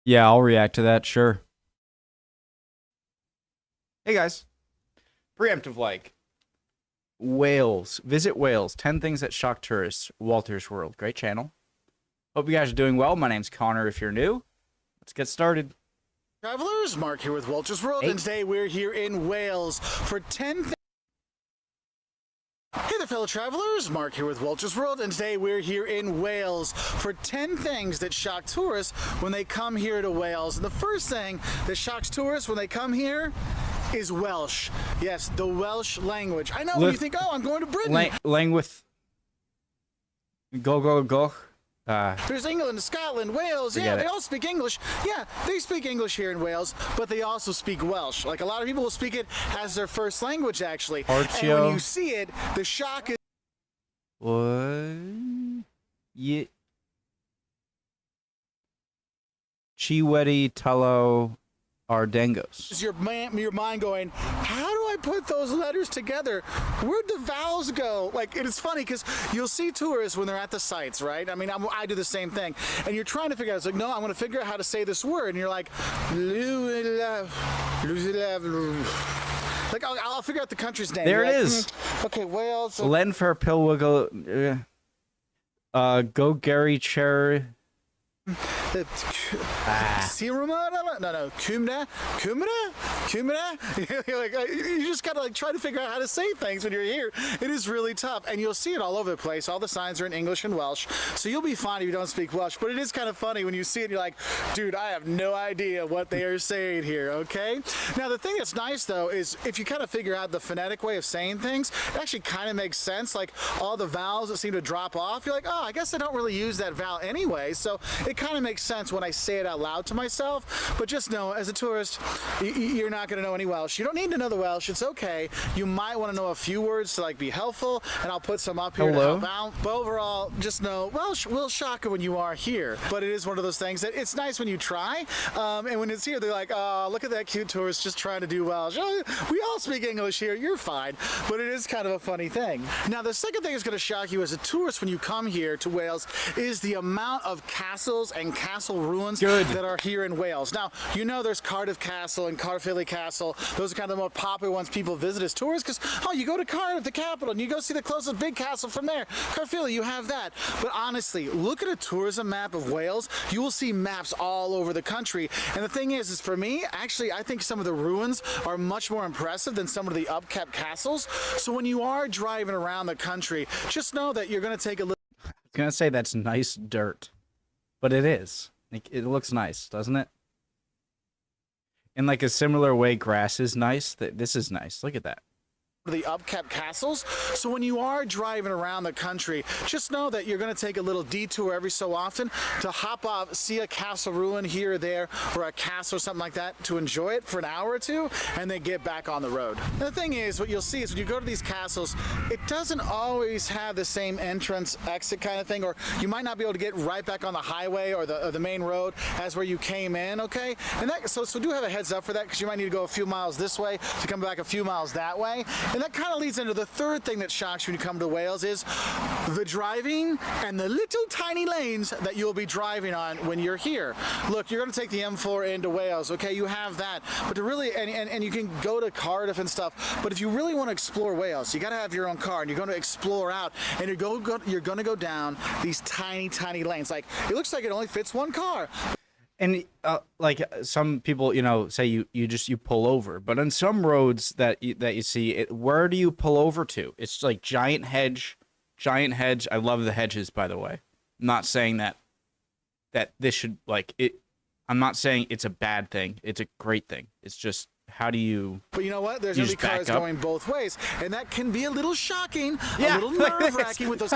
Yeah, I'll react to that, sure. Hey guys. Preemptive like. Wales. Visit Wales. 10 things that shock tourists. Walter's World. Great channel. Hope you guys are doing well. My name's Connor if you're new. Let's get started. Travelers, Mark here with Walter's World, and today we're here in Wales for 10 Hey there, fellow travelers. Mark here with Walter's World, and today we're here in Wales for 10 things that shock tourists when they come here to Wales. And the first thing that shocks tourists when they come here is Welsh. Yes, the Welsh language. I know when you think, oh, I'm going to Britain. Language. Go. There's England, Scotland, Wales. Yeah, they all speak English. Yeah, they speak English here in Wales, but they also speak Welsh. Like, a lot of people will speak it as their first language, actually. Archio. And when you see it, the shock is... What? Yeah. Chiwetti Tullo Ardengos. Is your mind going, how do I put those letters together? Where'd the vowels go? Like, it is funny because you'll see tourists when they're at the sites, right? I mean, I do the same thing. And you're trying to figure out, it's like, no, I'm going to figure out how to say this word. And you're like, I'll figure out the country's name. There you're it like, is. Okay, Wales. Lenfer Pilwiggle. Go Gary Cher. Siruma? No. Kumna? You're like, you just gotta like try to figure out how to say things when you're here. It is really tough, and you'll see it all over the place. All the signs are in English and Welsh, so you'll be fine if you don't speak Welsh. But it is kind of funny when you see it. And you're like, dude, I have no idea what they are saying here. Okay. Now the thing that's nice though is if you kind of figure out the phonetic way of saying things, it actually kind of makes sense. Like all the vowels that seem to drop off, you're like, oh, I guess I don't really use that vowel anyway. So it kind of makes sense when I say it out loud to myself. But just know, as a tourist, you're not going to know any Welsh. You don't need to know the Welsh. It's okay. You might want to know a few words to like be helpful, and I'll put some up here to help out. But overall, just know Welsh will shock you when you are here. But it is one of those things that it's nice when you try, and when it's here, they're like, oh, look at that cute tourist just trying to do Welsh. Oh, we all speak English here. You're fine. But it is kind of a funny thing. Now, the second thing that's going to shock you as a tourist when you come here to Wales is the amount of castles and castle ruins that are here in Wales. Now, you know there's Cardiff Castle and Caerphilly Castle. Those are kind of the more popular ones people visit as tourists because, oh, you go to Cardiff, the capital, and you go see the closest big castle from there. Caerphilly, you have that. But honestly, look at a tourism map of Wales. You will see maps all over the country. And the thing is for me, actually, I think some of the ruins are much more impressive than some of the upkept castles. So when you are driving around the country, just know that you're going to take a little... I was going to say that's nice dirt, but it is. It looks nice, doesn't it? In like a similar way, grass is nice. This is nice. Look at that. The upkept castles. So when you are driving around the country, just know that you're going to take a little detour every so often to hop off, see a castle ruin here or there, or a castle or something like that, to enjoy it for an hour or two, and then get back on the road. And the thing is, what you'll see is when you go to these castles, it doesn't always have the same entrance exit kind of thing, or you might not be able to get right back on the highway or the main road as where you came in, okay? And that, so do have a heads up for that, because you might need to go a few miles this way to come back a few miles that way. And that kind of leads into the third thing that shocks you when you come to Wales is the driving and the little tiny lanes that you'll be driving on when you're here. Look, you're going to take the M4 into Wales, okay? You have that. But to really, and you can go to Cardiff and stuff, but if you really want to explore Wales, you got to have your own car, and you're going to explore out, and you're going to go down these tiny, tiny lanes. Like, it looks like it only fits one car. And like some people, you know, say you pull over, but on some roads that you see, where do you pull over to? It's like giant hedge. I love the hedges, by the way. I'm not saying that this should like it. I'm not saying it's a bad thing. It's a great thing. It's just, how do you... But you know what? There's going to be cars going both ways, and that can be a little shocking, a little nerve-wracking with those...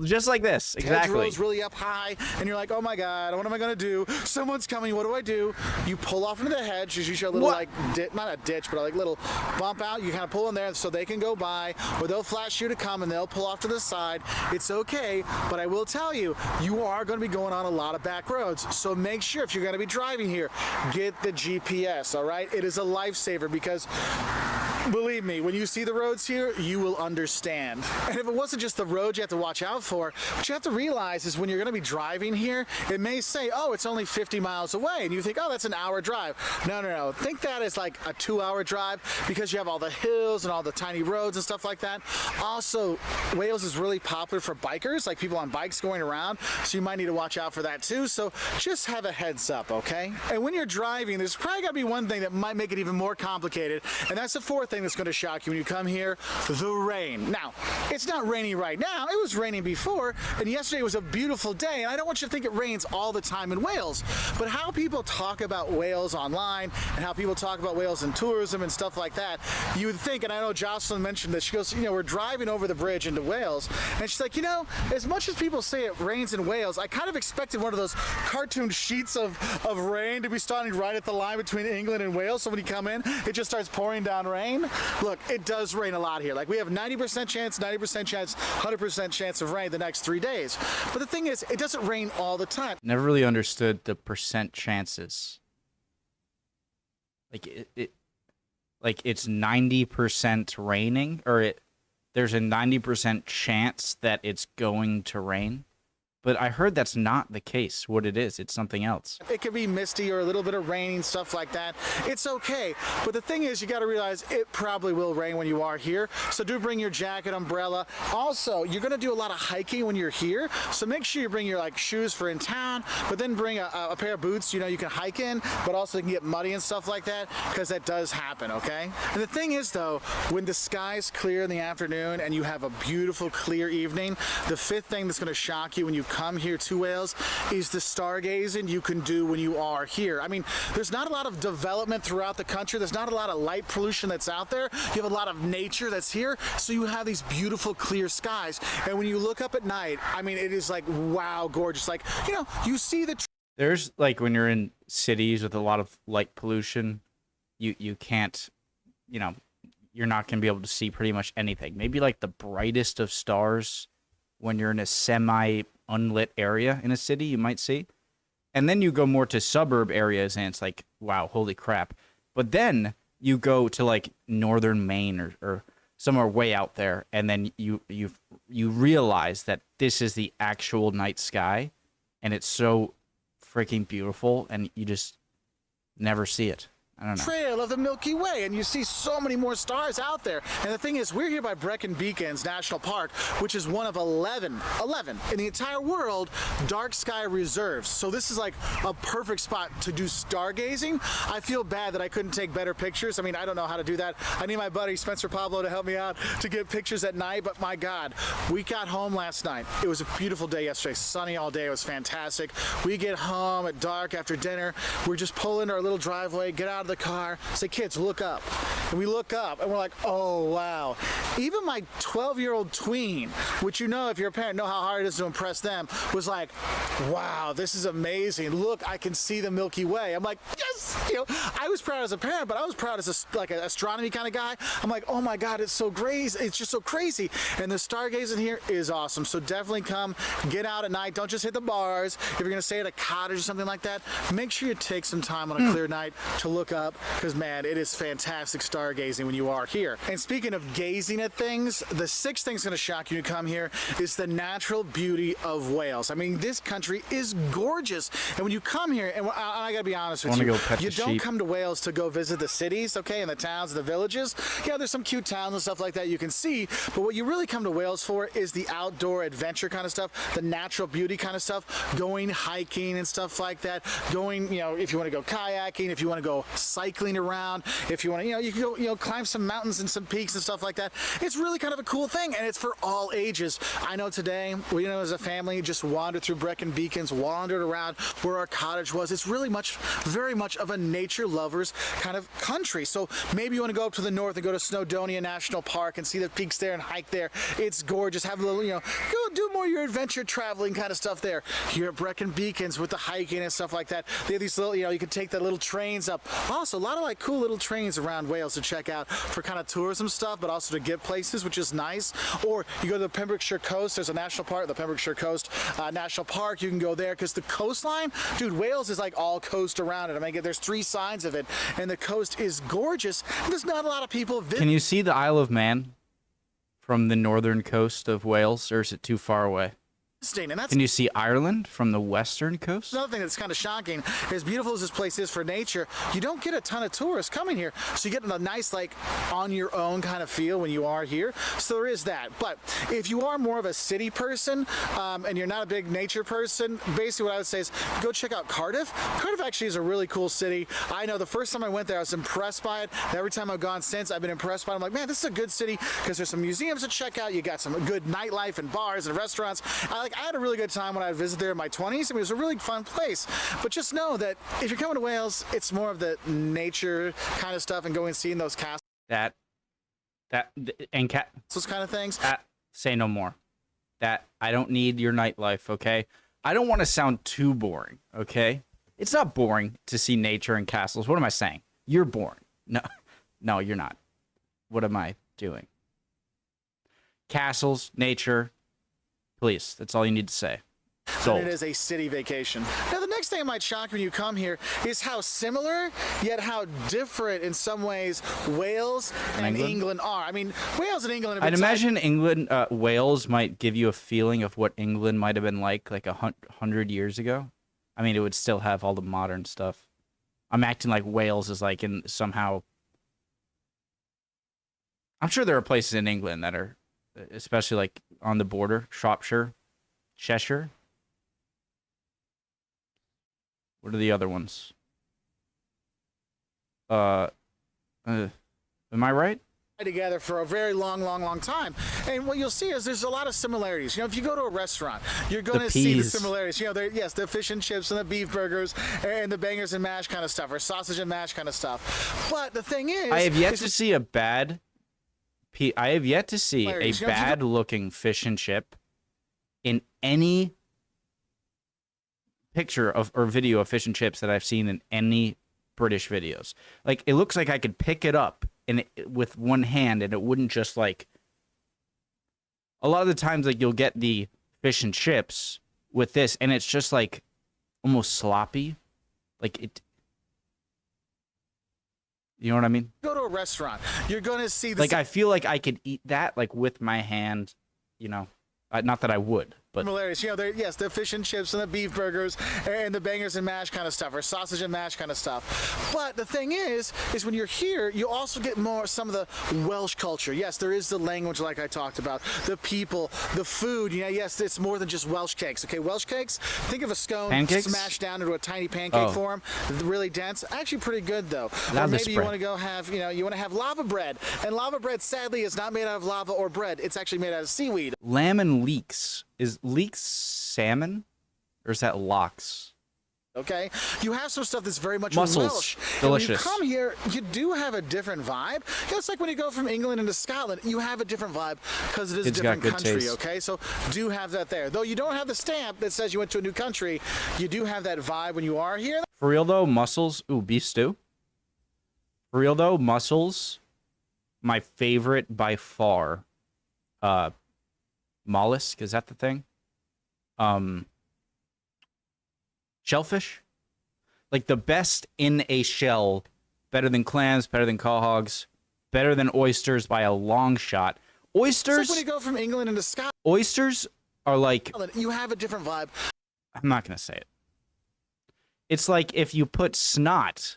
Just like this, exactly. Hedgerows really up high, and you're like, oh my god, what am I going to do? Someone's coming, what do I do? You pull off into the hedge, there's usually a little, like, not a ditch, but like little bump out. You kind of pull in there so they can go by, or they'll flash you to come, and they'll pull off to the side. It's okay, but I will tell you, you are going to be going on a lot of back roads, so make sure if you're going to be driving here, get the GPS, all right? It is a lifesaver because Believe me, when you see the roads here, you will understand. And if it wasn't just the roads you have to watch out for, what you have to realize is when you're going to be driving here, it may say, oh, it's only 50 miles away. And you think, oh, that's an hour drive. No, no, no. Think that is like a 2-hour drive because you have all the hills and all the tiny roads and stuff like that. Also, Wales is really popular for bikers, like people on bikes going around. So you might need to watch out for that too. So just have a heads up, okay? And when you're driving, there's probably got to be one thing that might make it even more complicated. And that's the fourth thing that's going to shock you when you come here, the rain. Now, it's not raining right now. It was raining before, and yesterday was a beautiful day, and I don't want you to think it rains all the time in Wales, but how people talk about Wales online and how people talk about Wales in tourism and stuff like that, you would think, and I know Jocelyn mentioned this, she goes, you know, we're driving over the bridge into Wales, and she's like, you know, as much as people say it rains in Wales, I kind of expected one of those cartoon sheets of rain to be starting right at the line between England and Wales, so when you come in, it just starts pouring down rain. Look, it does rain a lot here. Like we have 90% chance, 90% chance, 100% chance of rain the next 3 days. But the thing is, it doesn't rain all the time. Never really understood the percent chances. Like like it's 90% raining, or there's a 90% chance that it's going to rain. But I heard that's not the case. What it is, it's something else. It could be misty or a little bit of raining, stuff like that. It's okay. But the thing is, you got to realize it probably will rain when you are here. So do bring your jacket, umbrella. Also, you're going to do a lot of hiking when you're here. So make sure you bring your like shoes for in town, but then bring a pair of boots, you know, you can hike in, but also you can get muddy and stuff like that, because that does happen, okay? And the thing is, though, when the sky's clear in the afternoon and you have a beautiful, clear evening, the fifth thing that's going to shock you when you come here to Wales is the stargazing you can do when you are here. I mean, there's not a lot of development throughout the country. There's not a lot of light pollution that's out there. You have a lot of nature that's here, so you have these beautiful clear skies. And when you look up at night, I mean, it is like, wow, gorgeous. Like, you know, you see the There's like when you're in cities with a lot of light pollution, you can't, you know, you're not going to be able to see pretty much anything. Maybe like the brightest of stars when you're in a semi-unlit area in a city, you might see. And then you go more to suburb areas, and it's like, wow, holy crap. But then you go to like northern Maine or somewhere way out there, and then you realize that this is the actual night sky, and it's so freaking beautiful, and you just never see it. I don't know. Trail of the Milky Way, and you see so many more stars out there. And the thing is, we're here by Brecon Beacons National Park, which is one of 11 in the entire world dark sky reserves. So this is like a perfect spot to do stargazing. I feel bad that I couldn't take better pictures. I mean, I don't know how to do that. I need my buddy Spencer Pablo to help me out to get pictures at night, but my God, we got home last night. It was a beautiful day yesterday, sunny all day. It was fantastic. We get home at dark after dinner. We're just pulling our little driveway, get out of the car, say, kids, look up. And we look up and we're like, oh wow. Even my 12-year-old tween, which, you know, if you're a parent, know how hard it is to impress them, was like, wow, this is amazing. Look, I can see the Milky Way. I'm like, yes. You know, I was proud as a parent, but I was proud as like an astronomy kind of guy. I'm like, oh my God, it's so crazy. It's just so crazy. And the stargazing here is awesome. So definitely come, get out at night. Don't just hit the bars. If you're going to stay at a cottage or something like that, make sure you take some time on a clear night to look up, because man, it is fantastic stargazing when you are here. And speaking of gazing at things, the sixth thing's going to shock you to come here is the natural beauty of Wales. I mean, this country is gorgeous, and when you come here, and I gotta be honest with you, you don't come to Wales to go visit the cities, okay, and the towns and the villages. Yeah, there's some cute towns and stuff like that you can see, but what you really come to Wales for is the outdoor adventure kind of stuff, the natural beauty kind of stuff, going hiking and stuff like that, going, you know, if you want to go kayaking, if you want to go cycling around, if you want to, you can go, climb some mountains and some peaks and stuff like that. It's really kind of a cool thing, and it's for all ages. I know today, we, as a family, just wandered through Brecon Beacons, wandered around where our cottage was. It's really very much of a nature lovers kind of country. So maybe you want to go up to the north and go to Snowdonia National Park and see the peaks there and hike there. It's gorgeous. Have a little, go do more of your adventure traveling kind of stuff there. Here at Brecon Beacons with the hiking and stuff like that. They have these little, you can take the little trains up Also, a lot of like cool little trains around Wales to check out for kind of tourism stuff, but also to get places, which is nice. Or you go to the Pembrokeshire coast. There's a national park, the Pembrokeshire Coast National Park. You can go there because the coastline, dude, Wales is like all coast around it. I mean, there's 3 sides of it, and the coast is gorgeous. There's not a lot of people visit. Can you see the Isle of Man from the northern coast of Wales, or is it too far away? And that's Can you see Ireland from the western coast? another thing that's kind of shocking. As beautiful as this place is for nature, you don't get a ton of tourists coming here, so you get a nice like on your own kind of feel when you are here. So there is that. But if you are more of a city person and you're not a big nature person, basically what I would say is go check out Cardiff. Cardiff actually is a really cool city. I know the first time I went there I was impressed by it. Every time I've gone since I've been impressed by it. I'm like, man, this is a good city because there's some museums to check out. You got some good nightlife and bars and restaurants. I had a really good time when I visited there in my 20s. I mean, it was a really fun place. But just know that if you're coming to Wales, it's more of the nature kind of stuff and going and seeing those castles, those kind of things. Say no more. That I don't need your nightlife, okay? I don't want to sound too boring, okay? It's not boring to see nature and castles. What am I saying? You're boring. No, you're not. What am I doing? Castles, nature. Please, that's all you need to say. And it is a city vacation. Now, the next thing that might shock when you come here is how similar, yet how different in some ways Wales and England are. I mean, Wales and England have been I'd imagine England, Wales might give you a feeling of what England might have been like 100 years ago. I mean, it would still have all the modern stuff. I'm acting like Wales is like in somehow. I'm sure there are places in England that are, especially like on the border, Shropshire, Cheshire. What are the other ones? Am I right? Together for a very long time, and what you'll see is there's a lot of similarities. You know, if you go to a restaurant, you're going to see the similarities. You know, yes, the fish and chips and the beef burgers and the bangers and mash kind of stuff, or sausage and mash kind of stuff. But the thing is, I have yet to see a bad looking fish and chip in any picture of or video of fish and chips that I've seen in any British videos. Like, it looks like I could pick it up with one hand and it wouldn't just like. A lot of the times, like, you'll get the fish and chips with this and it's just like almost sloppy. Like it. You know what I mean? Go to a restaurant, you're going to see like, I feel like I could eat that like with my hand, you know. Not that I would, but similarities. You know, yes, the fish and chips and the beef burgers and the bangers and mash kind of stuff, or sausage and mash kind of stuff. But the thing is when you're here, you also get some of the Welsh culture. Yes, there is the language, like I talked about, the people, the food. You know, yes, it's more than just Welsh cakes. Okay, Welsh cakes. Think of a scone smashed down into a tiny pancake form, really dense. Actually, pretty good though. Or maybe you want to go have, you want to have lava bread, and lava bread sadly is not made out of lava or bread. It's actually made out of seaweed. Lamb and leeks. Is leeks salmon, or is that lox? Okay, you have some stuff that's very much Mussels. Welsh. Delicious. And when you come here, you do have a different vibe. You know, it's like when you go from England into Scotland, you have a different vibe because it is a different country. Taste. Okay, so do have that there. Though you don't have the stamp that says you went to a new country, you do have that vibe when you are here. For real though, mussels. Ooh, beef stew. For real though, mussels. My favorite by far. Mollusk, is that the thing? Shellfish? Like the best in a shell, better than clams, better than quahogs, better than oysters by a long shot. Oysters? It's like when you go from England into Scotland. Oysters are like... You have a different vibe. I'm not going to say it. It's like if you put snot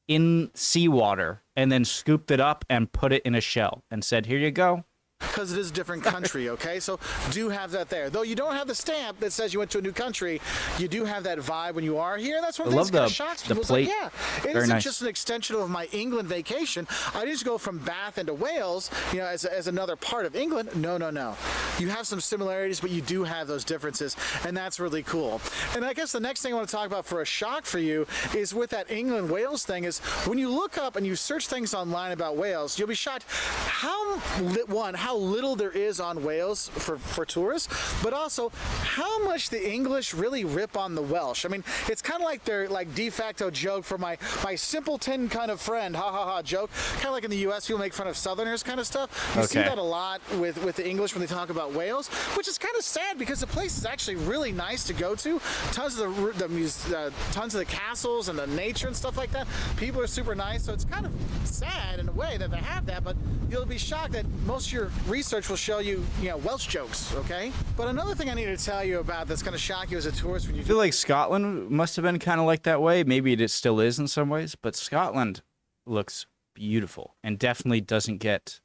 in seawater and then scooped it up and put it in a shell and said, here you go. Because it is a different country, okay? So do have that there. Though you don't have the stamp that says you went to a new country, you do have that vibe when you are here. That's one of the things that shocks people. The plate. Like, yeah, it isn't just an extension of my England vacation. I just go from Bath into Wales, as another part of England. No. You have some similarities, but you do have those differences, and that's really cool. And I guess the next thing I want to talk about for a shock for you is with that England-Wales thing is when you look up and you search things online about Wales, you'll be shocked how little there is on Wales for tourists, but also how much the English really rip on the Welsh. I mean, it's kind of like their like de facto joke for my simpleton kind of friend, ha ha ha joke. Kind of like in the U.S. people make fun of Southerners kind of stuff. You see that a lot with the English when they talk about Wales, which is kind of sad because the place is actually really nice to go to. Tons of tons of the castles and the nature and stuff like that. People are super nice, so it's kind of sad in a way that they have that, but you'll be shocked that most of your research will show you, Welsh jokes, okay? But another thing I need to tell you about that's going to shock you as a tourist when you I feel like Scotland must have been kind of like that way. Maybe it still is in some ways, but Scotland looks beautiful and definitely doesn't get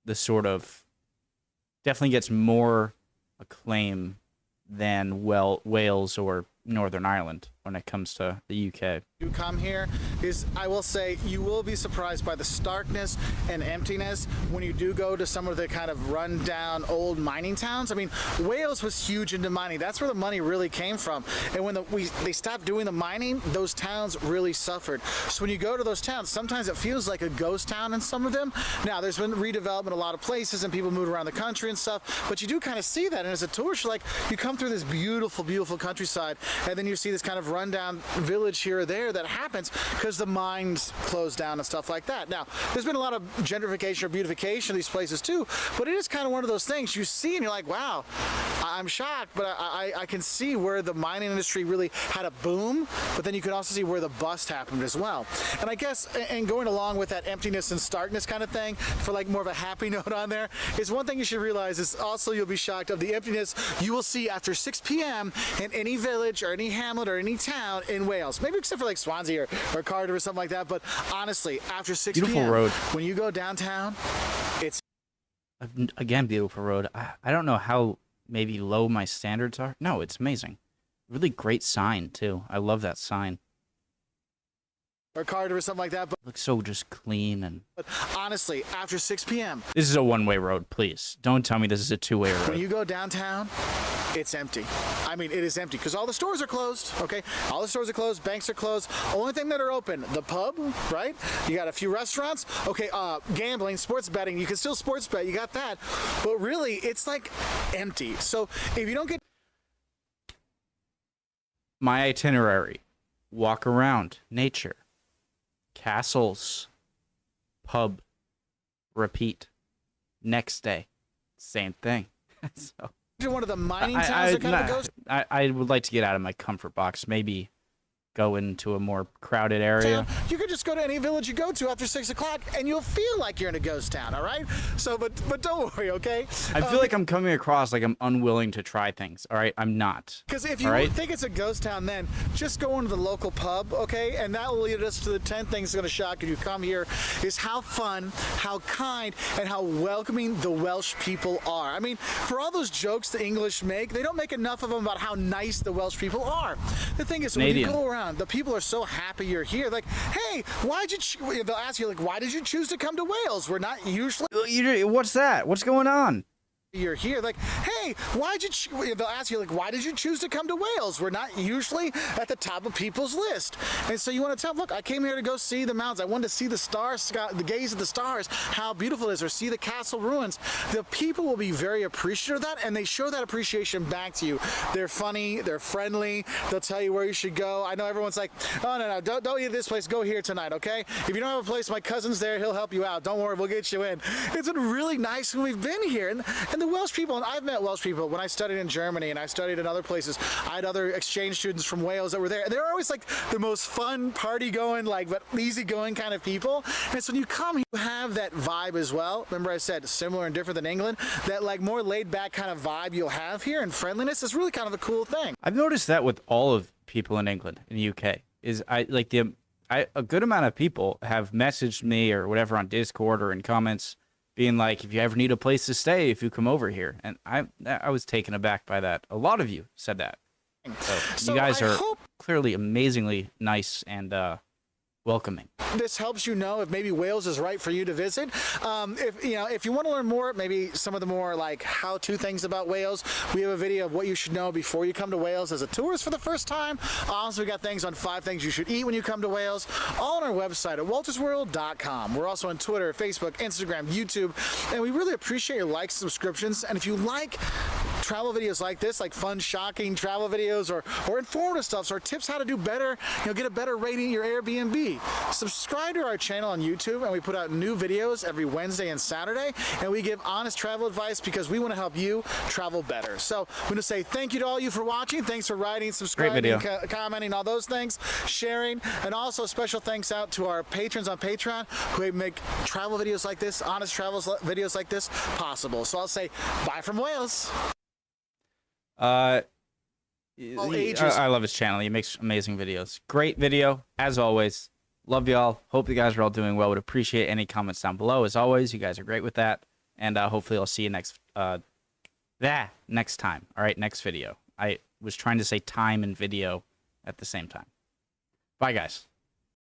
the definitely gets more acclaim than Wales or Northern Ireland when it comes to the UK. You come here is, I will say, you will be surprised by the starkness and emptiness when you do go to some of the kind of run-down old mining towns. I mean, Wales was huge into mining. That's where the money really came from. And when they stopped doing the mining, those towns really suffered. So when you go to those towns, sometimes it feels like a ghost town in some of them. Now, there's been redevelopment in a lot of places and people moved around the country and stuff, but you do kind of see that. And as a tourist, you come through this beautiful, beautiful countryside, and then you see this kind of rundown village here or there that happens because the mines closed down and stuff like that. Now, there's been a lot of gentrification or beautification of these places too, but it is kind of one of those things you see and you're like, wow, I'm shocked, but I can see where the mining industry really had a boom, but then you can also see where the bust happened as well. And I guess, and going along with that emptiness and starkness kind of thing, for like more of a happy note on there, is one thing you should realize is also you'll be shocked of the emptiness you will see after 6 p.m. in any village or any hamlet or any town in Wales. Maybe except for like Swansea or Cardiff or something like that, but honestly, after 6 p.m., Rhode. when you go downtown, it's... Again, beautiful road. I don't know how maybe low my standards are. No, it's amazing. Really great sign, too. I love that sign. Or Cardiff or something like that, but Looks so just clean and... But honestly, after 6 p.m. This is a one-way road, please. Don't tell me this is a two-way road. When you go downtown, it's empty. I mean, it is empty because all the stores are closed, okay? All the stores are closed, banks are closed. Only thing that are open, the pub, right? You got a few restaurants. Okay, gambling, sports betting. You can still sports bet. You got that. But really, it's like empty. So if you don't get... My itinerary. Walk around. Nature. Castles. Pub. Repeat. Next day. Same thing. So... one of the mining towns that kind of goes... I would like to get out of my comfort box. Maybe go into a more crowded area. You could just go to any village you go to after 6 o'clock and you'll feel like you're in a ghost town, all right? So, but don't worry, okay? I feel like I'm coming across like I'm unwilling to try things, all right? I'm not. Because if you think it's a ghost town, then just go into the local pub, okay? And that will lead us to the 10 things that's going to shock if you come here, is how fun, how kind, and how welcoming the Welsh people are. I mean, for all those jokes the English make, they don't make enough of them about how nice the Welsh people are. The thing is, when you go around, the people are so happy you're here. Like, hey, they'll ask you, like, why did you choose to come to Wales? We're not usually... What's that? What's going on? You're here. Like, hey, they'll ask you, like, why did you choose to come to Wales? We're not usually at the top of people's list. And so you want to tell them, look, I came here to go see the mountains. I wanted to see the stars, the gaze at the stars, how beautiful it is, or see the castle ruins. The people will be very appreciative of that, and they show that appreciation back to you. They're funny, they're friendly, they'll tell you where you should go. I know everyone's like, oh, no, don't eat at this place, go here tonight, okay? If you don't have a place, my cousin's there, he'll help you out. Don't worry, we'll get you in. It's been really nice when we've been here. And the Welsh people, and I've met Welsh people when I studied in Germany and I studied in other places. I had other exchange students from Wales that were there. They're always like the most fun, party-going, but easy-going kind of people. And so when you come, you have that vibe as well. Remember I said similar and different than England? That more laid-back kind of vibe you'll have here, and friendliness is really kind of a cool thing. I've noticed that with all of people in England, in the UK, is a good amount of people have messaged me or whatever on Discord or in comments being like, if you ever need a place to stay, if you come over here. And I was taken aback by that. A lot of you said that. So you guys are clearly amazingly nice and welcoming. This helps you know if maybe Wales is right for you to visit. If you want to learn more, maybe some of the more like how-to things about Wales, we have a video of what you should know before you come to Wales as a tourist for the first time. Also, we got things on 5 things you should eat when you come to Wales, all on our website at waltersworld.com. We're also on Twitter, Facebook, Instagram, YouTube, and we really appreciate your likes, subscriptions, and if you like travel videos like this, like fun, shocking travel videos or informative stuff, or tips how to do better, get a better rating at your Airbnb. Subscribe to our channel on YouTube, and we put out new videos every Wednesday and Saturday, and we give honest travel advice because we want to help you travel better. So I'm going to say thank you to all you for watching. Thanks for writing, subscribing, commenting, all those things, sharing, and also special thanks out to our patrons on Patreon who make travel videos like this, honest travel videos like this possible. So I'll say bye from Wales. I love his channel. He makes amazing videos. Great video, as always. Love y'all. Hope you guys are all doing well. Would appreciate any comments down below. As always, you guys are great with that. And hopefully I'll see you next time. All right, next video. I was trying to say time and video at the same time. Bye, guys.